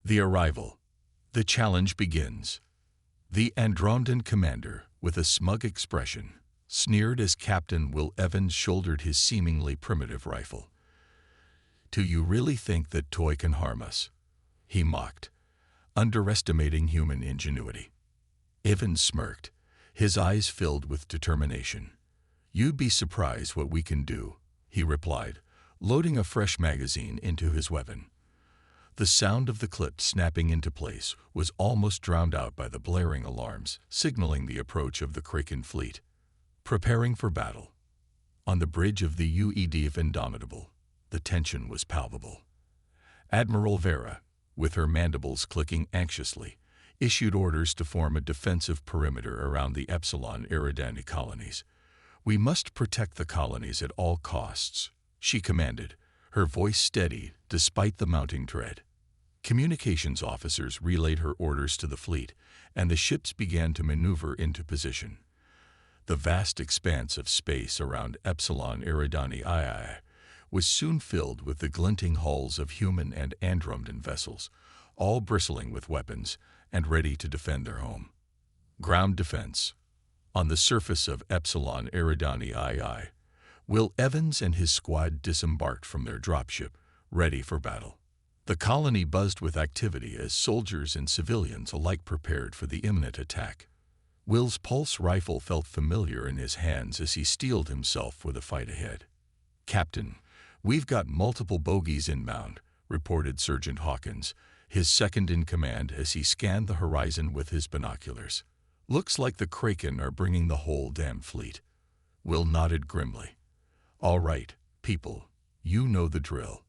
The arrival. The challenge begins. The Andromedan commander, with a smug expression, sneered as Captain Will Evans shouldered his seemingly primitive rifle. "Do you really think that toy can harm us?" he mocked, underestimating human ingenuity. Evans smirked, his eyes filled with determination. "You'd be surprised what we can do," he replied, loading a fresh magazine into his weapon. The sound of the clip snapping into place was almost drowned out by the blaring alarms, signaling the approach of the Kraken fleet. Preparing for battle. On the bridge of the UED Indomitable, the tension was palpable. Admiral Vera, with her mandibles clicking anxiously, issued orders to form a defensive perimeter around the Epsilon Eridani colonies. "We must protect the colonies at all costs," she commanded, her voice steady despite the mounting dread. Communications officers relayed her orders to the fleet, and the ships began to maneuver into position. The vast expanse of space around Epsilon Eridani II was soon filled with the glinting hulls of human and Andromedan vessels, all bristling with weapons and ready to defend their home. Ground defense. On the surface of Epsilon Eridani II, Will Evans and his squad disembarked from their dropship, ready for battle. The colony buzzed with activity as soldiers and civilians alike prepared for the imminent attack. Will's pulse rifle felt familiar in his hands as he steeled himself for the fight ahead. "Captain, we've got multiple bogies inbound," reported Sergeant Hawkins, his second-in-command as he scanned the horizon with his binoculars. "Looks like the Kraken are bringing the whole damn fleet." Will nodded grimly. "All right, people, you know the drill.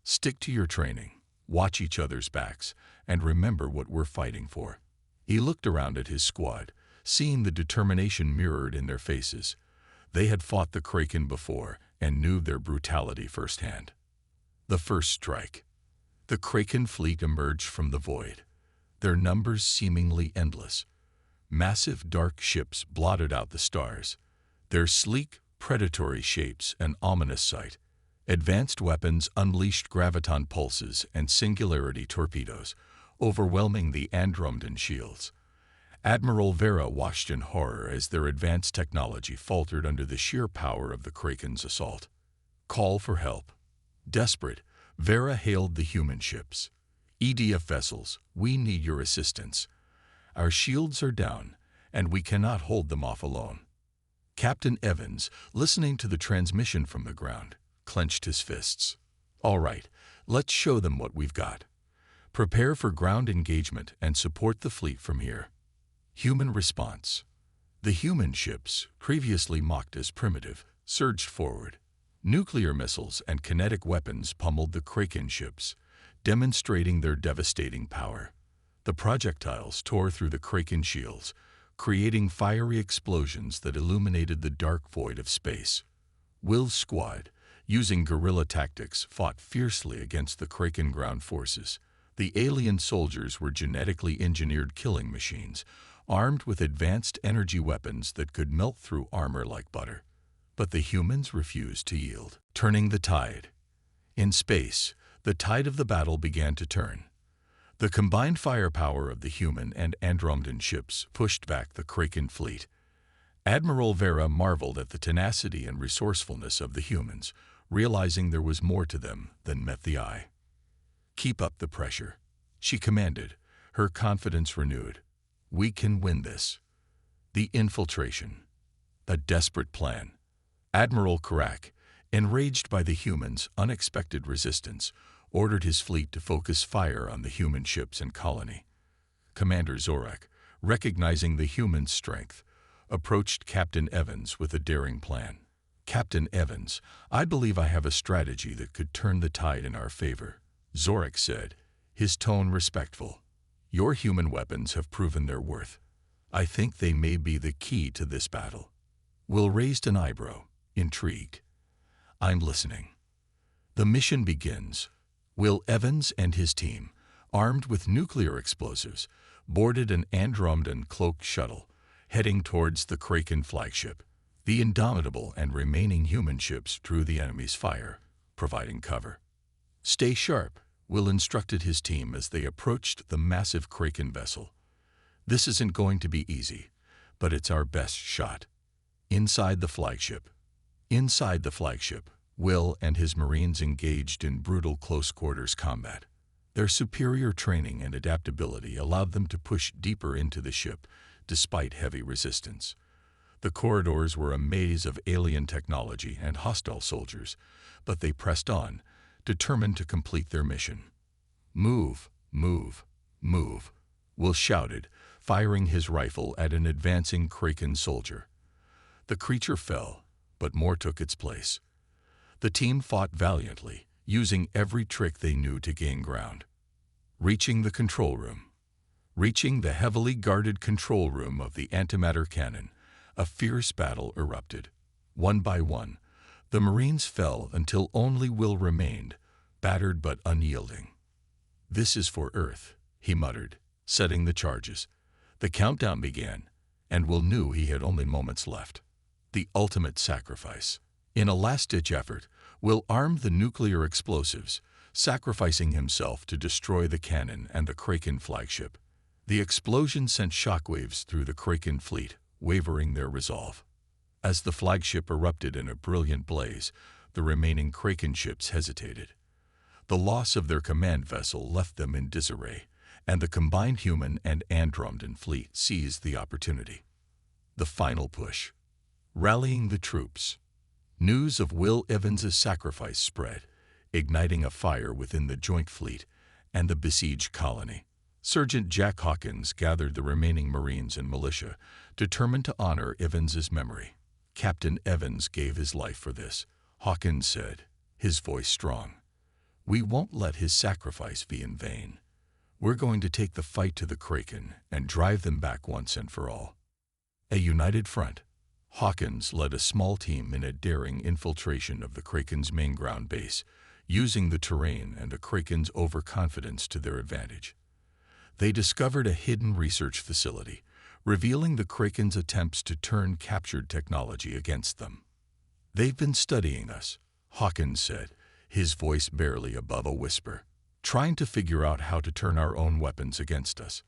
Stick to your training, watch each other's backs, and remember what we're fighting for." He looked around at his squad, seeing the determination mirrored in their faces. They had fought the Kraken before and knew their brutality firsthand. The first strike. The Kraken fleet emerged from the void, their numbers seemingly endless. Massive dark ships blotted out the stars, their sleek, predatory shapes an ominous sight. Advanced weapons unleashed graviton pulses and singularity torpedoes, overwhelming the Andromedan shields. Admiral Vera watched in horror as their advanced technology faltered under the sheer power of the Kraken's assault. Call for help. Desperate, Vera hailed the human ships. "EDF vessels, we need your assistance. Our shields are down, and we cannot hold them off alone." Captain Evans, listening to the transmission from the ground, clenched his fists. "All right, let's show them what we've got. Prepare for ground engagement and support the fleet from here." Human response. The human ships, previously mocked as primitive, surged forward. Nuclear missiles and kinetic weapons pummeled the Kraken ships, demonstrating their devastating power. The projectiles tore through the Kraken shields, creating fiery explosions that illuminated the dark void of space. Will's squad, using guerrilla tactics, fought fiercely against the Kraken ground forces. The alien soldiers were genetically engineered killing machines, armed with advanced energy weapons that could melt through armor like butter. But the humans refused to yield, turning the tide. In space, the tide of the battle began to turn. The combined firepower of the human and Andromedan ships pushed back the Kraken fleet. Admiral Vera marveled at the tenacity and resourcefulness of the humans, realizing there was more to them than met the eye. "Keep up the pressure," she commanded, her confidence renewed. "We can win this." The infiltration. A desperate plan. Admiral Karak, enraged by the humans' unexpected resistance, ordered his fleet to focus fire on the human ships and colony. Commander Zorak, recognizing the humans' strength, approached Captain Evans with a daring plan. "Captain Evans, I believe I have a strategy that could turn the tide in our favor," Zorak said, his tone respectful. "Your human weapons have proven their worth. I think they may be the key to this battle." Will raised an eyebrow, intrigued. "I'm listening." The mission begins. Will Evans and his team, armed with nuclear explosives, boarded an Andromedan cloaked shuttle, heading towards the Kraken flagship. The Indomitable and remaining human ships drew the enemy's fire, providing cover. "Stay sharp," Will instructed his team as they approached the massive Kraken vessel. This isn't going to be easy, but it's our best shot. Inside the flagship, Will and his Marines engaged in brutal close-quarters combat. Their superior training and adaptability allowed them to push deeper into the ship, despite heavy resistance. The corridors were a maze of alien technology and hostile soldiers, but they pressed on, determined to complete their mission. "Move, move, move," Will shouted, firing his rifle at an advancing Kraken soldier. The creature fell, but more took its place. The team fought valiantly, using every trick they knew to gain ground. Reaching the heavily guarded control room of the antimatter cannon, a fierce battle erupted. One by one, the Marines fell until only Will remained, battered but unyielding. "This is for Earth," he muttered, setting the charges. The countdown began, and Will knew he had only moments left. The ultimate sacrifice. In a last-ditch effort, Will armed the nuclear explosives, sacrificing himself to destroy the cannon and the Kraken flagship. The explosion sent shockwaves through the Kraken fleet, wavering their resolve. As the flagship erupted in a brilliant blaze, the remaining Kraken ships hesitated. The loss of their command vessel left them in disarray, and the combined human and Andromedan fleet seized the opportunity. The final push. Rallying the troops. News of Will Evans's sacrifice spread, igniting a fire within the joint fleet and the besieged colony. Sergeant Jack Hawkins gathered the remaining Marines and militia, determined to honor Evans's memory. "Captain Evans gave his life for this," Hawkins said, his voice strong. "We won't let his sacrifice be in vain. We're going to take the fight to the Kraken and drive them back once and for all." A united front. Hawkins led a small team in a daring infiltration of the Kraken's main ground base, using the terrain and the Kraken's overconfidence to their advantage. They discovered a hidden research facility, revealing the Kraken's attempts to turn captured technology against them. "They've been studying us," Hawkins said, his voice barely above a whisper, "trying to figure out how to turn our own weapons against us.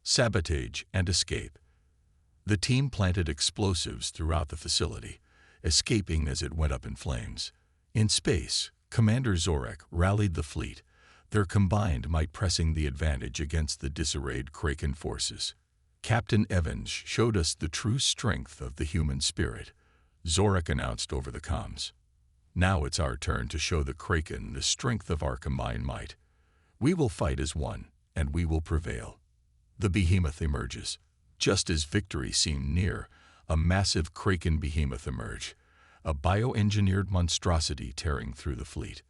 Sabotage and escape." The team planted explosives throughout the facility, escaping as it went up in flames. In space, Commander Zorak rallied the fleet, their combined might pressing the advantage against the disarrayed Kraken forces. "Captain Evans showed us the true strength of the human spirit," Zorak announced over the comms. "Now it's our turn to show the Kraken the strength of our combined might. We will fight as one, and we will prevail." The behemoth emerges. Just as victory seemed near, a massive Kraken behemoth emerged, a bioengineered monstrosity tearing through the fleet.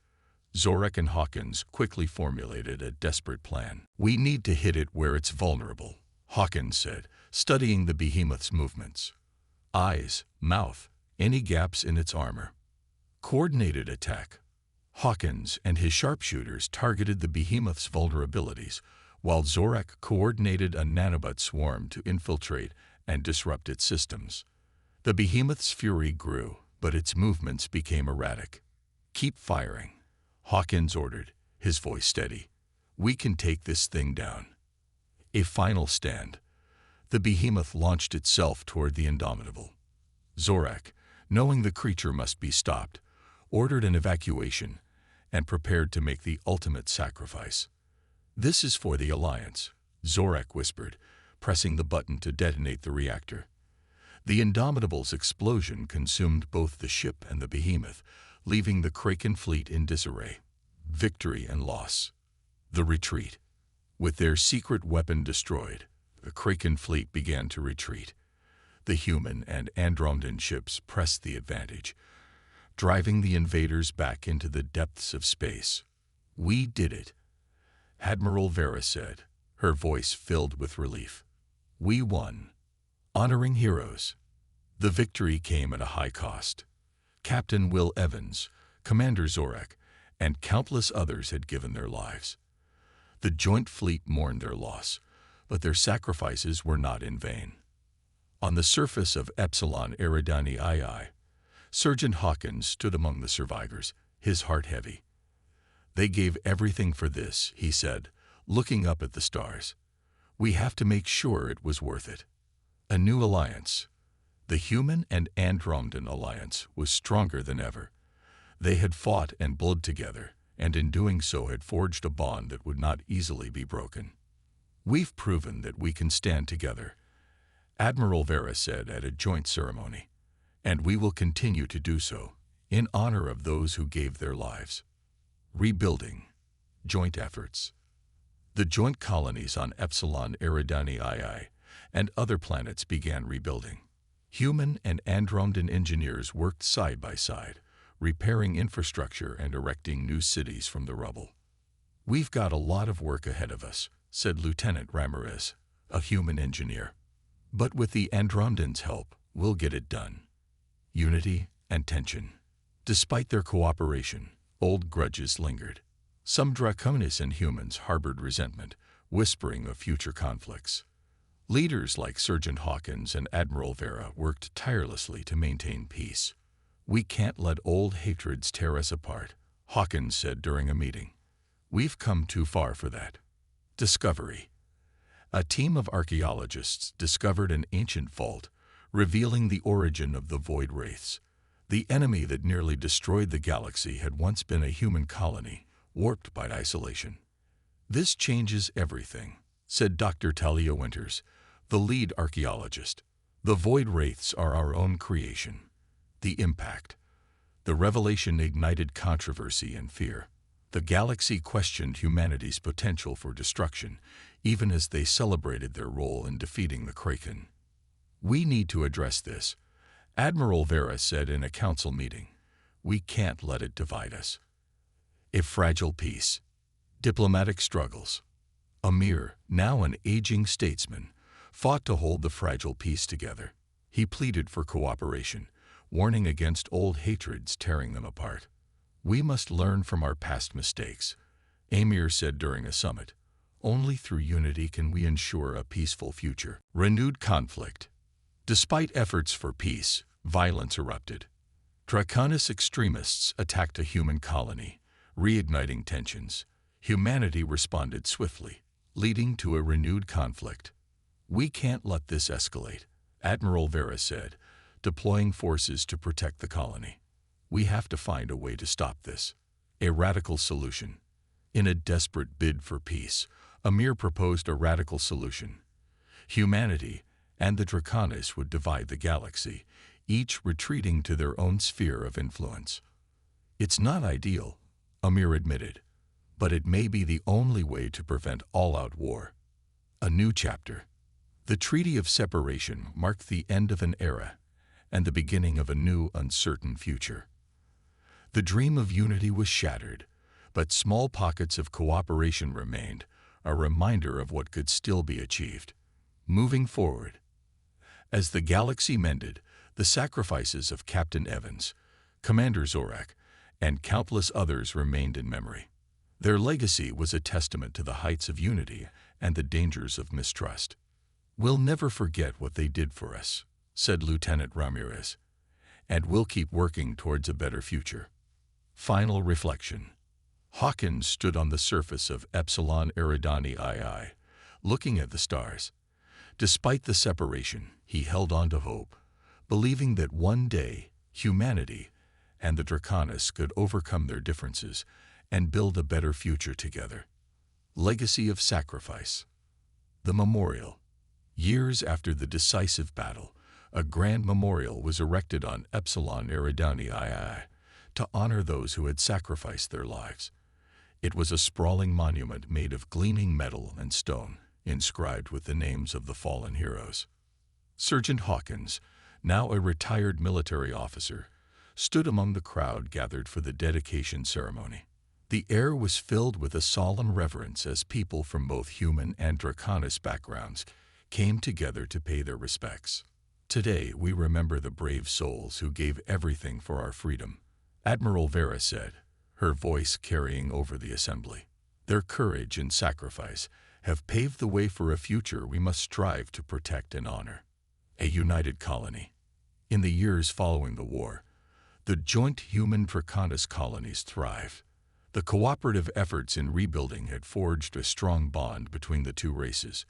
Zorak and Hawkins quickly formulated a desperate plan. "We need to hit it where it's vulnerable," Hawkins said, studying the behemoth's movements. "Eyes, mouth, any gaps in its armor." Coordinated attack. Hawkins and his sharpshooters targeted the behemoth's vulnerabilities, while Zorak coordinated a nanobot swarm to infiltrate and disrupt its systems. The behemoth's fury grew, but its movements became erratic. "Keep firing," Hawkins ordered, his voice steady. "We can take this thing down." A final stand. The behemoth launched itself toward the Indomitable. Zorak, knowing the creature must be stopped, ordered an evacuation and prepared to make the ultimate sacrifice. "This is for the Alliance," Zorak whispered, pressing the button to detonate the reactor. The Indomitable's explosion consumed both the ship and the behemoth, leaving the Kraken fleet in disarray. Victory and loss. The retreat. With their secret weapon destroyed, the Kraken fleet began to retreat. The human and Andromedan ships pressed the advantage, driving the invaders back into the depths of space. "We did it," Admiral Vera said, her voice filled with relief. "We won." Honoring heroes. The victory came at a high cost. Captain Will Evans, Commander Zorak, and countless others had given their lives. The joint fleet mourned their loss, but their sacrifices were not in vain. On the surface of Epsilon Eridani II, Sergeant Hawkins stood among the survivors, his heart heavy. They gave everything for this, he said, looking up at the stars. We have to make sure it was worth it. A new alliance. The Human and Andromedan alliance was stronger than ever. They had fought and bled together, and in doing so had forged a bond that would not easily be broken. We've proven that we can stand together, Admiral Vera said at a joint ceremony, and we will continue to do so, in honor of those who gave their lives. Rebuilding. Joint efforts. The joint colonies on Epsilon Eridani II and other planets began rebuilding. Human and Andromedan engineers worked side by side, repairing infrastructure and erecting new cities from the rubble. We've got a lot of work ahead of us, said Lieutenant Ramirez, a human engineer. But with the Andromedans' help, we'll get it done. Unity and tension. Despite their cooperation, old grudges lingered. Some Draconis and humans harbored resentment, whispering of future conflicts. Leaders like Sergeant Hawkins and Admiral Vera worked tirelessly to maintain peace. We can't let old hatreds tear us apart, Hawkins said during a meeting. We've come too far for that. Discovery. A team of archaeologists discovered an ancient vault, revealing the origin of the Void Wraiths. The enemy that nearly destroyed the galaxy had once been a human colony, warped by isolation. This changes everything, said Dr. Talia Winters, the lead archaeologist. The Void Wraiths are our own creation. The impact. The revelation ignited controversy and fear. The galaxy questioned humanity's potential for destruction, even as they celebrated their role in defeating the Kraken. We need to address this, Admiral Vera said in a council meeting. We can't let it divide us. A fragile peace. Diplomatic struggles. Amir, now an aging statesman, fought to hold the fragile peace together. He pleaded for cooperation, warning against old hatreds tearing them apart. We must learn from our past mistakes, Amir said during a summit. Only through unity can we ensure a peaceful future. Renewed conflict. Despite efforts for peace, violence erupted. Draconis extremists attacked a human colony, reigniting tensions. Humanity responded swiftly, leading to a renewed conflict. We can't let this escalate, Admiral Vera said, deploying forces to protect the colony. We have to find a way to stop this. A radical solution. In a desperate bid for peace, Amir proposed a radical solution. Humanity and the Draconis would divide the galaxy, each retreating to their own sphere of influence. It's not ideal, Amir admitted, but it may be the only way to prevent all-out war. A new chapter. The Treaty of Separation marked the end of an era and the beginning of a new, uncertain future. The dream of unity was shattered, but small pockets of cooperation remained, a reminder of what could still be achieved. Moving forward. As the galaxy mended, the sacrifices of Captain Evans, Commander Zorak, and countless others remained in memory. Their legacy was a testament to the heights of unity and the dangers of mistrust. We'll never forget what they did for us, said Lieutenant Ramirez, and we'll keep working towards a better future. Final reflection. Hawkins stood on the surface of Epsilon Eridani II, looking at the stars. Despite the separation, he held on to hope, believing that one day humanity and the Draconis could overcome their differences and build a better future together. Legacy of sacrifice. The memorial. Years after the decisive battle, a grand memorial was erected on Epsilon Eridani II to honor those who had sacrificed their lives. It was a sprawling monument made of gleaming metal and stone, inscribed with the names of the fallen heroes. Sergeant Hawkins, now a retired military officer, stood among the crowd gathered for the dedication ceremony. The air was filled with a solemn reverence as people from both human and Draconis backgrounds came together to pay their respects. Today we remember the brave souls who gave everything for our freedom, Admiral Vera said, her voice carrying over the assembly. Their courage and sacrifice have paved the way for a future we must strive to protect and honor. A united colony. In the years following the war, the joint human Draconis colonies thrived. The cooperative efforts in rebuilding had forged a strong bond between the two races.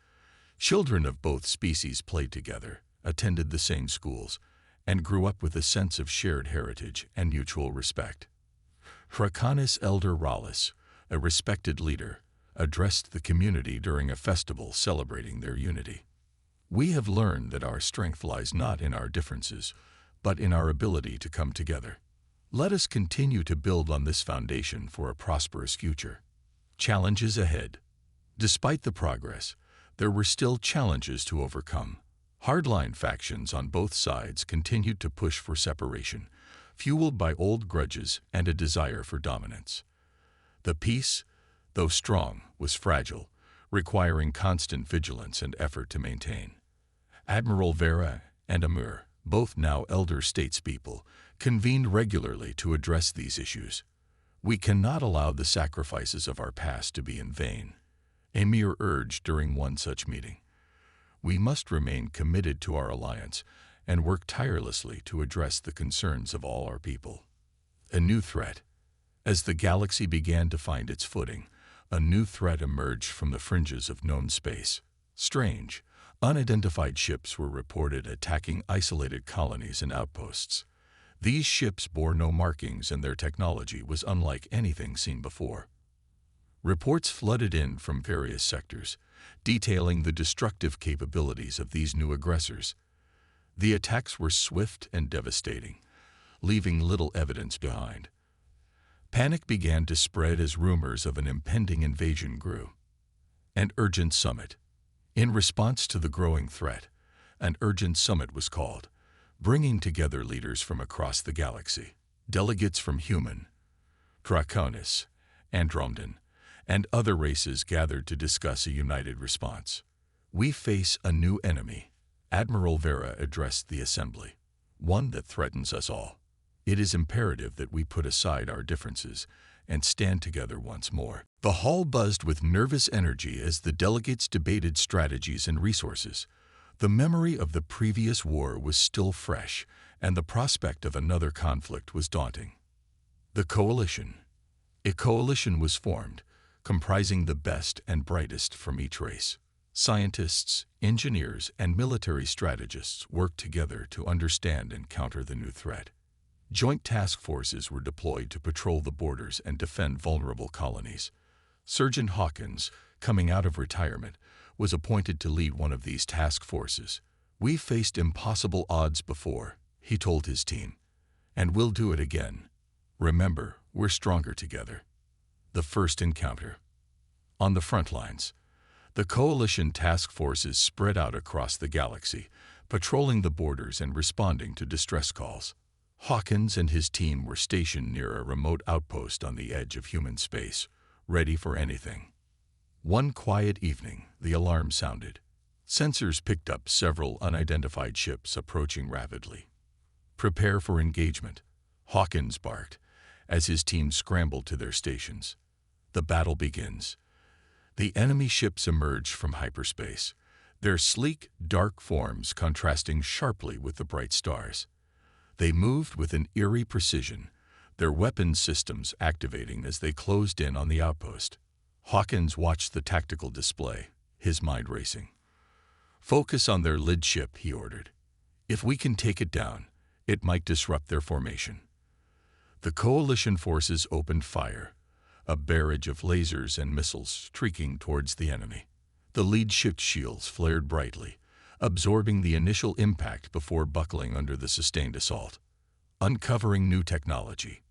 Children of both species played together, attended the same schools, and grew up with a sense of shared heritage and mutual respect. Draconis Elder Rallis, a respected leader, addressed the community during a festival celebrating their unity. We have learned that our strength lies not in our differences, but in our ability to come together. Let us continue to build on this foundation for a prosperous future. Challenges ahead. Despite the progress, there were still challenges to overcome. Hardline factions on both sides continued to push for separation, fueled by old grudges and a desire for dominance. The peace, though strong, was fragile, requiring constant vigilance and effort to maintain. Admiral Vera and Amur, both now elder statespeople, convened regularly to address these issues. We cannot allow the sacrifices of our past to be in vain, Amir urged during one such meeting. We must remain committed to our alliance and work tirelessly to address the concerns of all our people. A new threat. As the galaxy began to find its footing, a new threat emerged from the fringes of known space. Strange, unidentified ships were reported attacking isolated colonies and outposts. These ships bore no markings and their technology was unlike anything seen before. Reports flooded in from various sectors, detailing the destructive capabilities of these new aggressors. The attacks were swift and devastating, leaving little evidence behind. Panic began to spread as rumors of an impending invasion grew. An urgent summit. In response to the growing threat, an urgent summit was called, bringing together leaders from across the galaxy. Delegates from human, Draconis, Andromedon, and other races gathered to discuss a united response. We face a new enemy, Admiral Vera addressed the assembly, one that threatens us all. It is imperative that we put aside our differences and stand together once more. The hall buzzed with nervous energy as the delegates debated strategies and resources. The memory of the previous war was still fresh, and the prospect of another conflict was daunting. The coalition. A coalition was formed, comprising the best and brightest from each race. Scientists, engineers, and military strategists worked together to understand and counter the new threat. Joint task forces were deployed to patrol the borders and defend vulnerable colonies. Sergeant Hawkins, coming out of retirement, was appointed to lead one of these task forces. "We've faced impossible odds before," he told his team, "and we'll do it again. Remember, we're stronger together." The first encounter. On the front lines, the coalition task forces spread out across the galaxy, patrolling the borders and responding to distress calls. Hawkins and his team were stationed near a remote outpost on the edge of human space, ready for anything. One quiet evening, the alarm sounded. Sensors picked up several unidentified ships approaching rapidly. "Prepare for engagement," Hawkins barked, as his team scrambled to their stations. The battle begins. The enemy ships emerge from hyperspace, their sleek, dark forms contrasting sharply with the bright stars. They moved with an eerie precision, their weapons systems activating as they closed in on the outpost. Hawkins watched the tactical display, his mind racing. "Focus on their lead ship," he ordered. "If we can take it down, it might disrupt their formation." The coalition forces opened fire, a barrage of lasers and missiles streaking towards the enemy. The lead ship's shields flared brightly, absorbing the initial impact before buckling under the sustained assault. Uncovering new technology.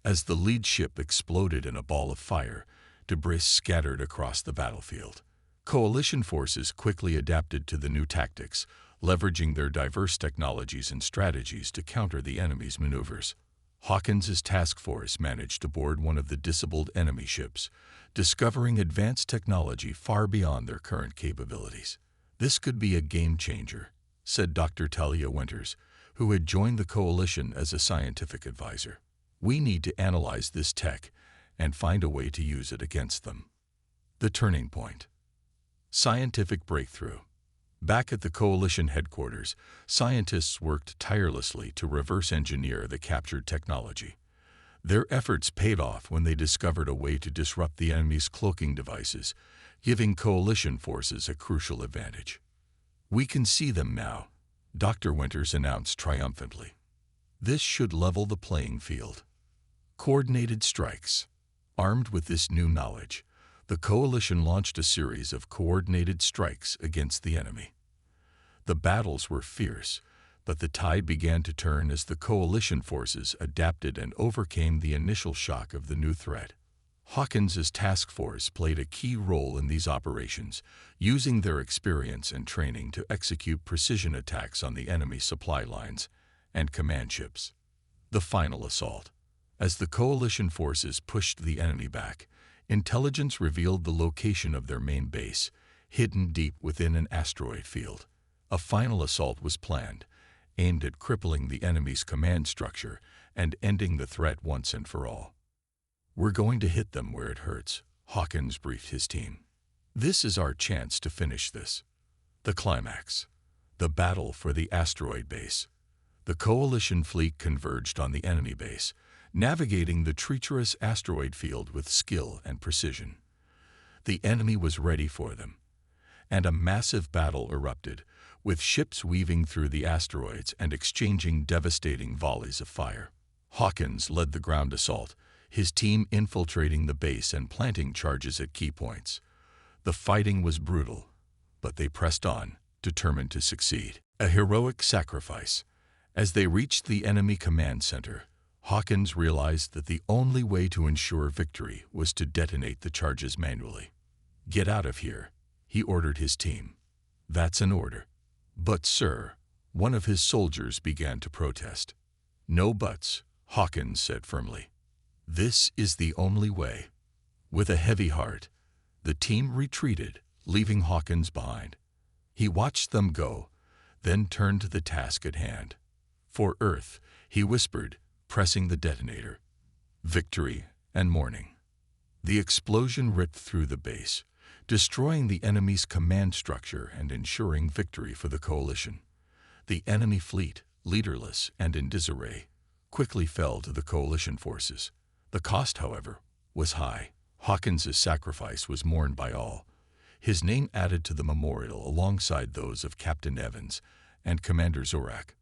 As the lead ship exploded in a ball of fire, debris scattered across the battlefield. Coalition forces quickly adapted to the new tactics, leveraging their diverse technologies and strategies to counter the enemy's maneuvers. Hawkins's task force managed to board one of the disabled enemy ships, discovering advanced technology far beyond their current capabilities. "This could be a game changer," said Dr. Talia Winters, who had joined the coalition as a scientific advisor. "We need to analyze this tech and find a way to use it against them." The turning point. Scientific breakthrough. Back at the coalition headquarters, scientists worked tirelessly to reverse engineer the captured technology. Their efforts paid off when they discovered a way to disrupt the enemy's cloaking devices, giving coalition forces a crucial advantage. "We can see them now," Dr. Winters announced triumphantly. "This should level the playing field." Coordinated strikes. Armed with this new knowledge, the coalition launched a series of coordinated strikes against the enemy. The battles were fierce, but the tide began to turn as the coalition forces adapted and overcame the initial shock of the new threat. Hawkins's task force played a key role in these operations, using their experience and training to execute precision attacks on the enemy supply lines and command ships. The final assault. As the coalition forces pushed the enemy back, intelligence revealed the location of their main base, hidden deep within an asteroid field. A final assault was planned, aimed at crippling the enemy's command structure and ending the threat once and for all. "We're going to hit them where it hurts," Hawkins briefed his team. "This is our chance to finish this." The climax. The battle for the asteroid base. The coalition fleet converged on the enemy base, navigating the treacherous asteroid field with skill and precision. The enemy was ready for them, and a massive battle erupted, with ships weaving through the asteroids and exchanging devastating volleys of fire. Hawkins led the ground assault, his team infiltrating the base and planting charges at key points. The fighting was brutal, but they pressed on, determined to succeed. A heroic sacrifice. As they reached the enemy command center, Hawkins realized that the only way to ensure victory was to detonate the charges manually. "Get out of here," he ordered his team. "That's an order." "But, sir," one of his soldiers began to protest. "No buts," Hawkins said firmly. "This is the only way." With a heavy heart, the team retreated, leaving Hawkins behind. He watched them go, then turned to the task at hand. "For Earth," he whispered, pressing the detonator. Victory and mourning. The explosion ripped through the base, destroying the enemy's command structure and ensuring victory for the coalition. The enemy fleet, leaderless and in disarray, quickly fell to the coalition forces. The cost, however, was high. Hawkins's sacrifice was mourned by all, his name added to the memorial alongside those of Captain Evans and Commander Zorak.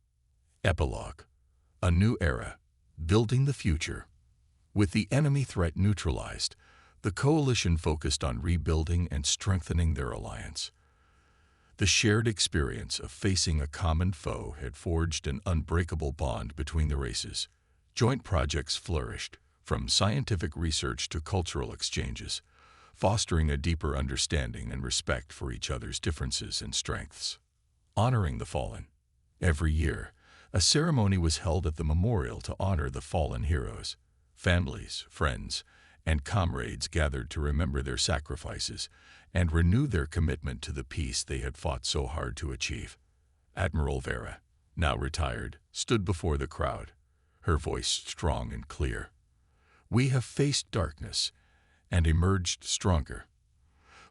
Epilogue. A new era, building the future. With the enemy threat neutralized, the coalition focused on rebuilding and strengthening their alliance. The shared experience of facing a common foe had forged an unbreakable bond between the races. Joint projects flourished, from scientific research to cultural exchanges, fostering a deeper understanding and respect for each other's differences and strengths. Honoring the fallen. Every year, a ceremony was held at the memorial to honor the fallen heroes. Families, friends, and comrades gathered to remember their sacrifices and renew their commitment to the peace they had fought so hard to achieve. Admiral Vera, now retired, stood before the crowd, her voice strong and clear. "We have faced darkness and emerged stronger.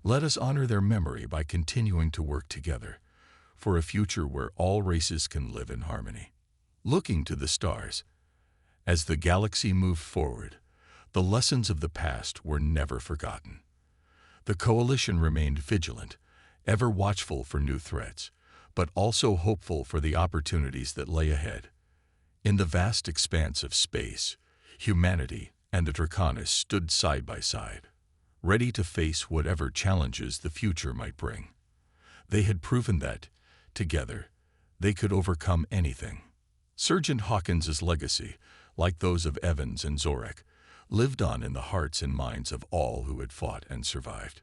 Let us honor their memory by continuing to work together for a future where all races can live in harmony." Looking to the stars. As the galaxy moved forward, the lessons of the past were never forgotten. The coalition remained vigilant, ever watchful for new threats, but also hopeful for the opportunities that lay ahead. In the vast expanse of space, humanity and the Draconis stood side by side, ready to face whatever challenges the future might bring. They had proven that, together, they could overcome anything. Sergeant Hawkins's legacy, like those of Evans and Zorak, lived on in the hearts and minds of all who had fought and survived.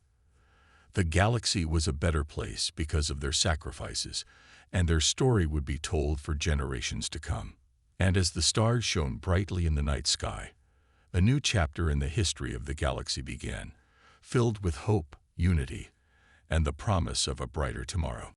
The galaxy was a better place because of their sacrifices, and their story would be told for generations to come. And as the stars shone brightly in the night sky, a new chapter in the history of the galaxy began, filled with hope, unity, and the promise of a brighter tomorrow.